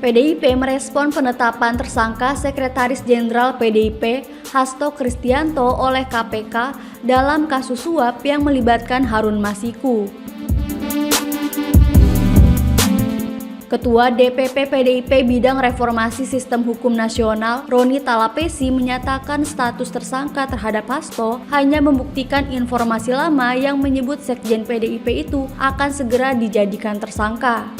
PDIP merespon penetapan tersangka Sekretaris Jenderal PDIP Hasto Kristianto oleh KPK dalam kasus suap yang melibatkan Harun Masiku. Ketua DPP PDIP Bidang Reformasi Sistem Hukum Nasional, Roni Talapesi, menyatakan status tersangka terhadap Hasto hanya membuktikan informasi lama yang menyebut Sekjen PDIP itu akan segera dijadikan tersangka.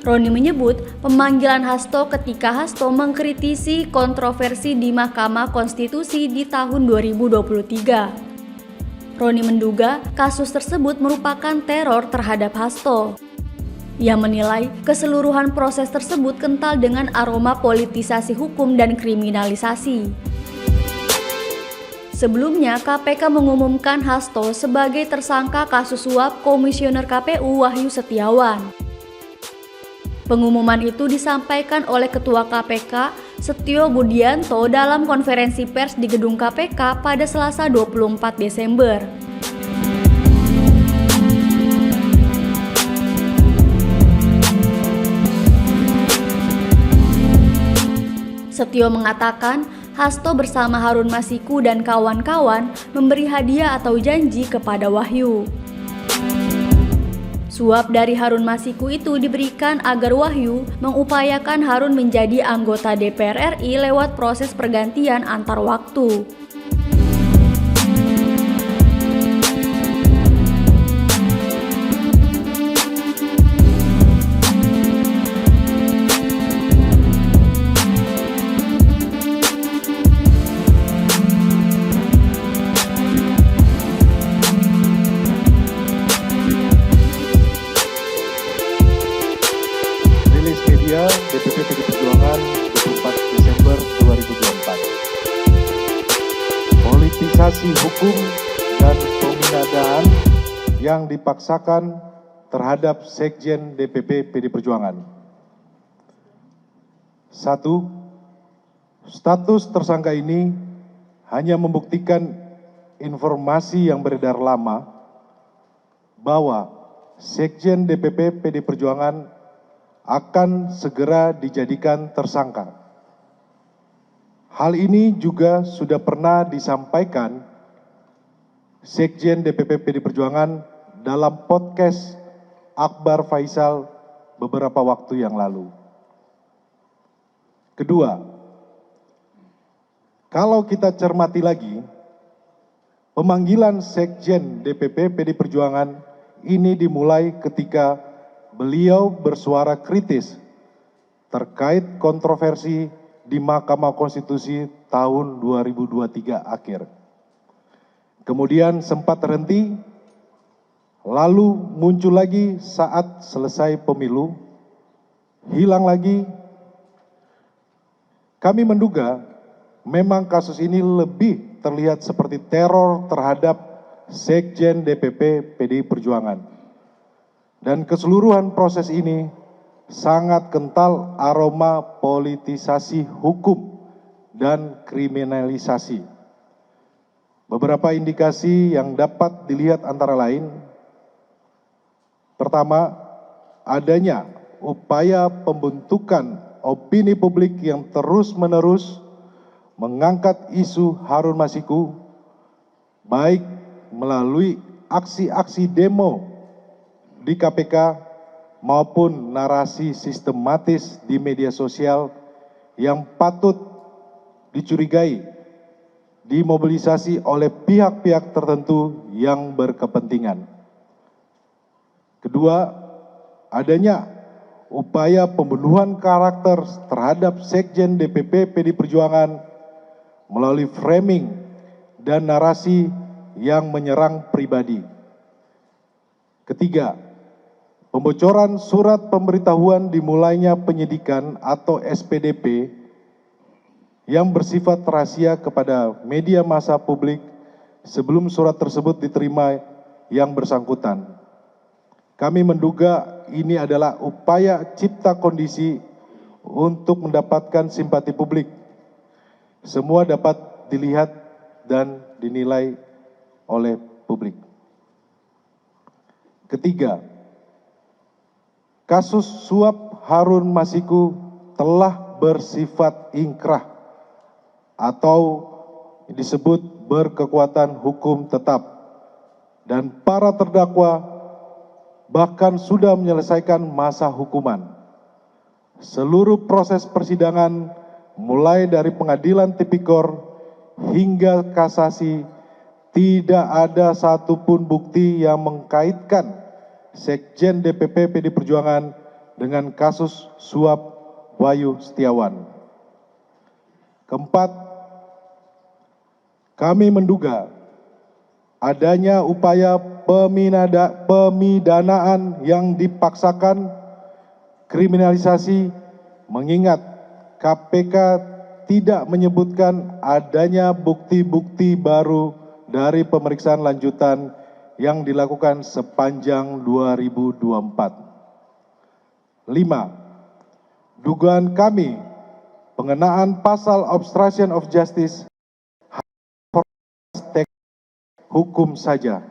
Roni menyebut pemanggilan Hasto ketika Hasto mengkritisi kontroversi di Mahkamah Konstitusi di tahun 2023. Roni menduga kasus tersebut merupakan teror terhadap Hasto. Ia menilai keseluruhan proses tersebut kental dengan aroma politisasi hukum dan kriminalisasi. Sebelumnya, KPK mengumumkan Hasto sebagai tersangka kasus suap Komisioner KPU Wahyu Setiawan. Pengumuman itu disampaikan oleh Ketua KPK Setio Budianto dalam konferensi pers di gedung KPK pada Selasa 24 Desember. Setio mengatakan Hasto bersama Harun Masiku dan kawan-kawan memberi hadiah atau janji kepada Wahyu. Suap dari Harun Masiku itu diberikan agar Wahyu mengupayakan Harun menjadi anggota DPR RI lewat proses pergantian antar waktu. DPP PD Perjuangan 24 Desember 2024. Politisasi hukum dan pemindahan yang dipaksakan terhadap Sekjen DPP PD Perjuangan. 1. Status tersangka ini hanya membuktikan informasi yang beredar lama bahwa Sekjen DPP PD Perjuangan akan segera dijadikan tersangka. Hal ini juga sudah pernah disampaikan Sekjen DPP PD Perjuangan dalam podcast Akbar Faisal beberapa waktu yang lalu. Kedua, kalau kita cermati lagi, pemanggilan Sekjen DPP PD Perjuangan ini dimulai ketika beliau bersuara kritis terkait kontroversi di Mahkamah Konstitusi tahun 2023 akhir. Kemudian sempat terhenti, lalu muncul lagi saat selesai pemilu, hilang lagi. Kami menduga memang kasus ini lebih terlihat seperti teror terhadap Sekjen DPP PDI Perjuangan. Dan keseluruhan proses ini sangat kental aroma politisasi hukum dan kriminalisasi. Beberapa indikasi yang dapat dilihat antara lain, pertama, adanya upaya pembentukan opini publik yang terus-menerus mengangkat isu Harun Masiku, baik melalui aksi-aksi demo di KPK maupun narasi sistematis di media sosial yang patut dicurigai dimobilisasi oleh pihak-pihak tertentu yang berkepentingan. Kedua, adanya upaya pembunuhan karakter terhadap Sekjen DPP PD Perjuangan melalui framing dan narasi yang menyerang pribadi. Ketiga, pembocoran surat pemberitahuan dimulainya penyidikan atau SPDP yang bersifat rahasia kepada media massa publik sebelum surat tersebut diterima yang bersangkutan. Kami menduga ini adalah upaya cipta kondisi untuk mendapatkan simpati publik. Semua dapat dilihat dan dinilai oleh publik. Ketiga, kasus suap Harun Masiku telah bersifat ingkrah atau disebut berkekuatan hukum tetap, dan para terdakwa bahkan sudah menyelesaikan masa hukuman. Seluruh proses persidangan mulai dari pengadilan tipikor hingga kasasi tidak ada satupun bukti yang mengkaitkan Sekjen DPP PD Perjuangan dengan kasus suap Wahyu Setiawan. Keempat, kami menduga adanya upaya pemidanaan yang dipaksakan, kriminalisasi, mengingat KPK tidak menyebutkan adanya bukti-bukti baru dari pemeriksaan lanjutan yang dilakukan sepanjang 2024. 5. Dugaan kami pengenaan pasal obstruction of justice hukum saja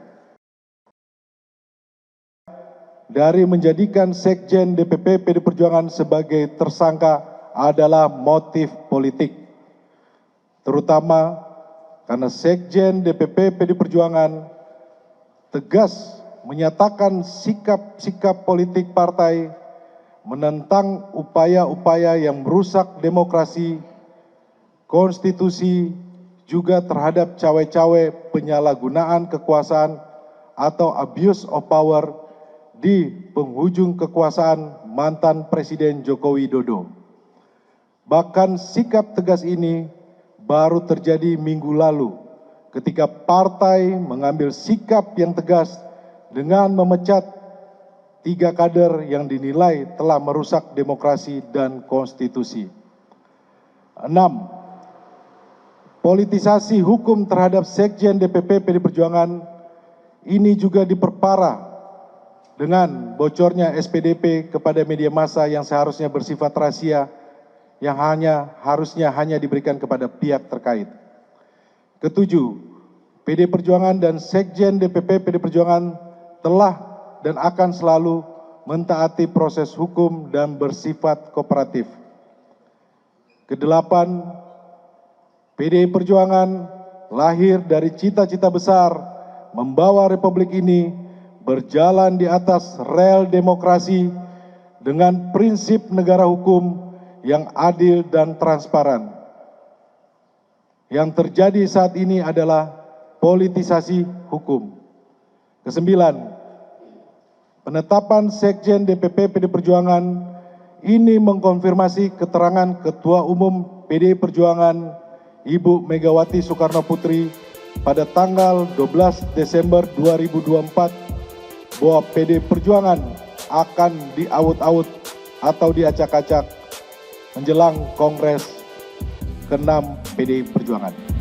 dari menjadikan Sekjen DPP PD Perjuangan sebagai tersangka adalah motif politik, terutama karena Sekjen DPP PD Perjuangan tegas menyatakan sikap-sikap politik partai menentang upaya-upaya yang merusak demokrasi, konstitusi, juga terhadap cawe-cawe penyalahgunaan kekuasaan atau abuse of power di penghujung kekuasaan mantan Presiden Joko Widodo. Bahkan sikap tegas ini baru terjadi minggu lalu ketika partai mengambil sikap yang tegas dengan memecat 3 kader yang dinilai telah merusak demokrasi dan konstitusi. 6. Politisasi hukum terhadap Sekjen DPP PD Perjuangan ini juga diperparah dengan bocornya SPDP kepada media massa yang seharusnya bersifat rahasia, yang harusnya hanya diberikan kepada pihak terkait. Ketujuh, PD Perjuangan dan Sekjen DPP PD Perjuangan telah dan akan selalu mentaati proses hukum dan bersifat kooperatif. Kedelapan, PDI Perjuangan lahir dari cita-cita besar membawa Republik ini berjalan di atas rel demokrasi dengan prinsip negara hukum yang adil dan transparan. Yang terjadi saat ini adalah politisasi hukum. Kesembilan, penetapan Sekjen DPP PD Perjuangan ini mengkonfirmasi keterangan Ketua Umum PDI Perjuangan Ibu Megawati Soekarno Putri pada tanggal 12 Desember 2024 bahwa PD Perjuangan akan diaut-aut atau diacak-acak menjelang Kongres ke-6 PDI Perjuangan.